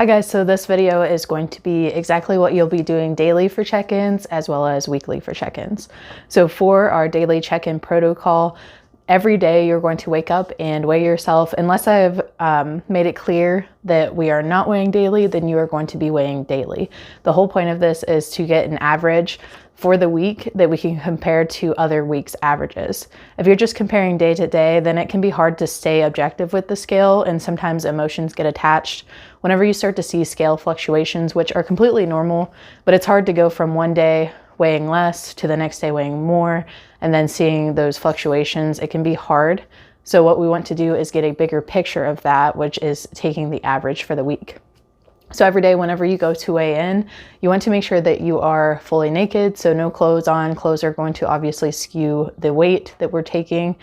Hi guys, so this video is going to be exactly what you'll be doing daily for check-ins as well as weekly for check-ins. So for our daily check-in protocol, every day you're going to wake up and weigh yourself. Unless I've made it clear that we are not weighing daily, then you are going to be weighing daily. The whole point of this is to get an average for the week that we can compare to other weeks' averages. If you're just comparing day to day, then it can be hard to stay objective with the scale, and sometimes emotions get attached whenever you start to see scale fluctuations, which are completely normal, but it's hard to go from one day weighing less to the next day weighing more, and then seeing those fluctuations. It can be hard. So what we want to do is get a bigger picture of that, which is taking the average for the week. So every day, whenever you go to weigh in, you want to make sure that you are fully naked, so no clothes on. Clothes are going to obviously skew the weight that we're taking.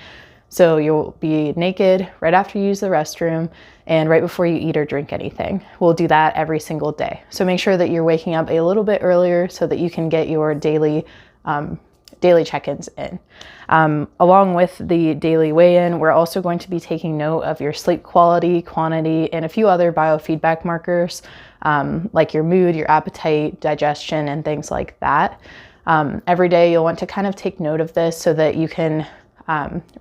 So you'll be naked right after you use the restroom and right before you eat or drink anything. We'll do that every single day. So make sure that you're waking up a little bit earlier so that you can get your daily check-ins in. Along with the daily weigh-in, we're also going to be taking note of your sleep quality, quantity, and a few other biofeedback markers, like your mood, your appetite, digestion, and things like that. Every day you'll want to kind of take note of this so that you can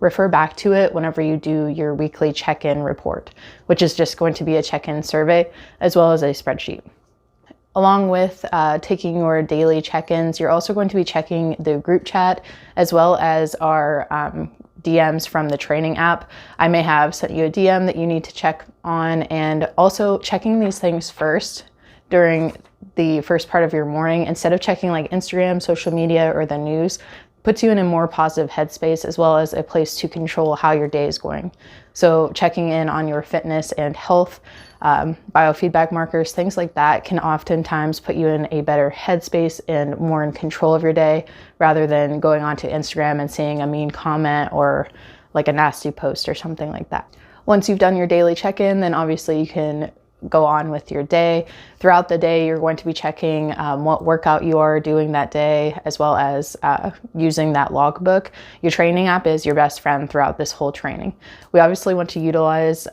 refer back to it whenever you do your weekly check-in report, which is just going to be a check-in survey as well as a spreadsheet. Along with taking your daily check-ins, you're also going to be checking the group chat as well as our DMs from the training app. I may have sent you a DM that you need to check on, and also checking these things first during the first part of your morning instead of checking like Instagram, social media, or the news puts you in a more positive headspace as well as a place to control how your day is going. So checking in on your fitness and health, biofeedback markers, things like that can oftentimes put you in a better headspace and more in control of your day rather than going onto Instagram and seeing a mean comment or like a nasty post or something like that. Once you've done your daily check-in, then obviously you can go on with your day. Throughout the day, you're going to be checking what workout you are doing that day, as well as using that logbook. Your training app is your best friend throughout this whole training. We obviously want to utilize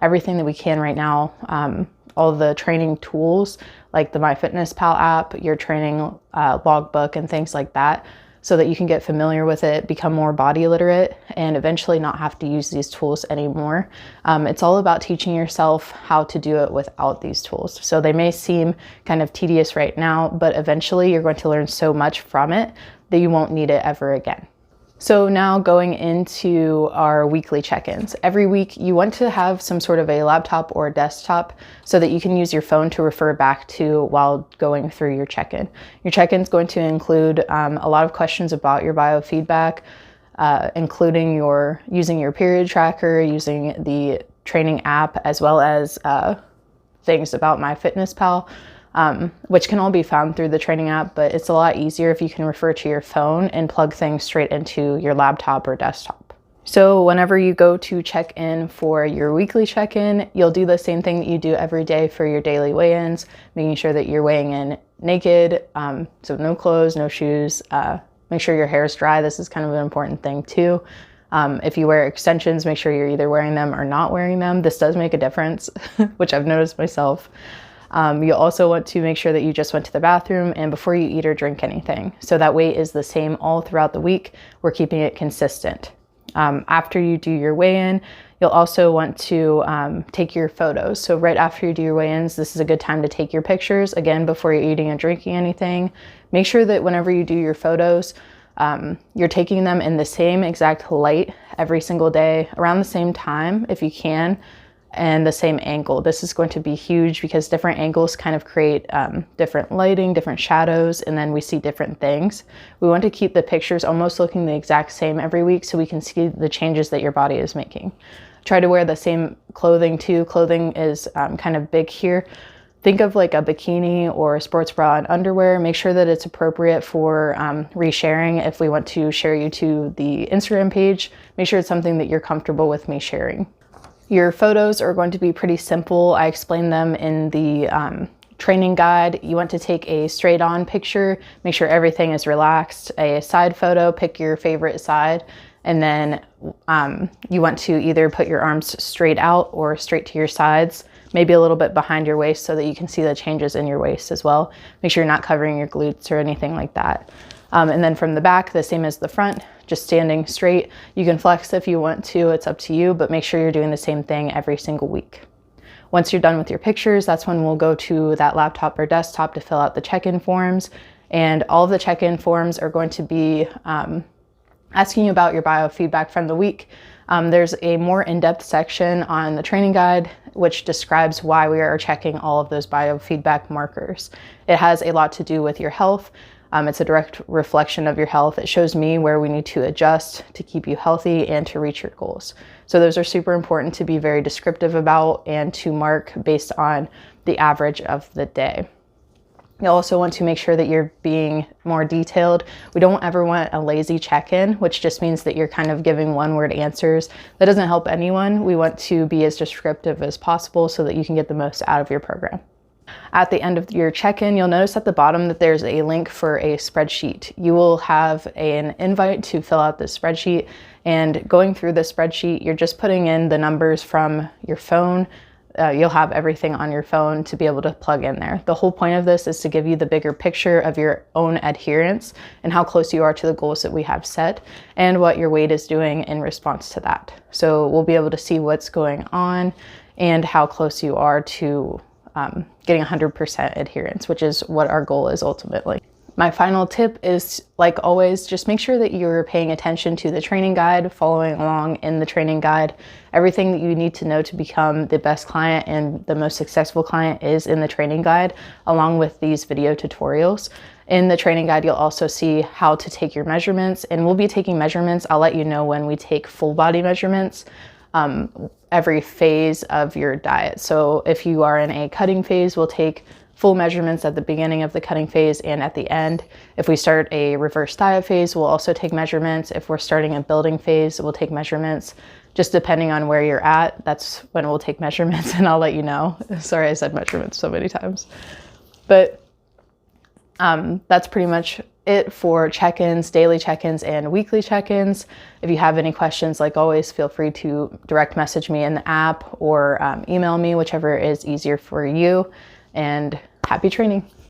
everything that we can right now, all the training tools like the MyFitnessPal app, your training logbook, and things like that, so that you can get familiar with it, become more body literate, and eventually not have to use these tools anymore. It's all about teaching yourself how to do it without these tools. So they may seem kind of tedious right now, but eventually you're going to learn so much from it that you won't need it ever again. So now going into our weekly check-ins. Every week you want to have some sort of a laptop or a desktop so that you can use your phone to refer back to while going through your check-in. Your check-in is going to include a lot of questions about your biofeedback, including using your period tracker, using the training app, as well as things about MyFitnessPal. Which can all be found through the training app, but it's a lot easier if you can refer to your phone and plug things straight into your laptop or desktop. So whenever you go to check in for your weekly check-in, you'll do the same thing that you do every day for your daily weigh-ins, making sure that you're weighing in naked, so no clothes, no shoes, make sure your hair is dry. This is kind of an important thing too. If you wear extensions, make sure you're either wearing them or not wearing them. This does make a difference, which I've noticed myself. You'll also want to make sure that you just went to the bathroom and before you eat or drink anything. So that weight is the same all throughout the week. We're keeping it consistent. After you do your weigh-in, you'll also want to take your photos. So right after you do your weigh-ins, this is a good time to take your pictures. Again, before you're eating or drinking anything. Make sure that whenever you do your photos, you're taking them in the same exact light every single day, around the same time if you can, and the same angle. This is going to be huge because different angles kind of create different lighting, different shadows, and then we see different things. We want to keep the pictures almost looking the exact same every week so we can see the changes that your body is making. Try to wear the same clothing too. Clothing is kind of big here. Think of like a bikini or a sports bra and underwear. Make sure that it's appropriate for resharing. If we want to share you to the Instagram page, make sure it's something that you're comfortable with me sharing. Your photos are going to be pretty simple. I explained them in the training guide. You want to take a straight on picture, make sure everything is relaxed. A side photo, pick your favorite side, and then you want to either put your arms straight out or straight to your sides. maybe a little bit behind your waist so that you can see the changes in your waist as well. Make sure you're not covering your glutes or anything like that. And then from the back, the same as the front, just standing straight. You can flex if you want to, it's up to you, but make sure you're doing the same thing every single week. Once you're done with your pictures, that's when we'll go to that laptop or desktop to fill out the check-in forms. And all of the check-in forms are going to be asking you about your biofeedback from the week. There's a more in-depth section on the training guide, which describes why we are checking all of those biofeedback markers. It has a lot to do with your health. It's a direct reflection of your health. It shows me where we need to adjust to keep you healthy and to reach your goals. So those are super important to be very descriptive about and to mark based on the average of the day. You also want to make sure that you're being more detailed. We don't ever want a lazy check-in, which just means that you're kind of giving one-word answers. That doesn't help anyone. We want to be as descriptive as possible so that you can get the most out of your program. At the end of your check-in, you'll notice at the bottom that there's a link for a spreadsheet. You will have an invite to fill out this spreadsheet, and going through the spreadsheet, you're just putting in the numbers from your phone. You'll have everything on your phone to be able to plug in there. The whole point of this is to give you the bigger picture of your own adherence and how close you are to the goals that we have set and what your weight is doing in response to that. So we'll be able to see what's going on and how close you are to getting 100% adherence, which is what our goal is ultimately. My final tip is, like always, just make sure that you're paying attention to the training guide, following along in the training guide. Everything that you need to know to become the best client and the most successful client is in the training guide, along with these video tutorials. In the training guide, you'll also see how to take your measurements, and we'll be taking measurements. I'll let you know when we take full body measurements. Every phase of your diet. So if you are in a cutting phase, we'll take full measurements at the beginning of the cutting phase and at the end. If we start a reverse diet phase, we'll also take measurements. If we're starting a building phase, we'll take measurements. Just depending on where you're at, that's when we'll take measurements, and I'll let you know. Sorry, I said measurements so many times. But that's pretty much it for check-ins, daily check-ins, and weekly check-ins. If you have any questions, like always, feel free to direct message me in the app or email me, whichever is easier for you. And happy training.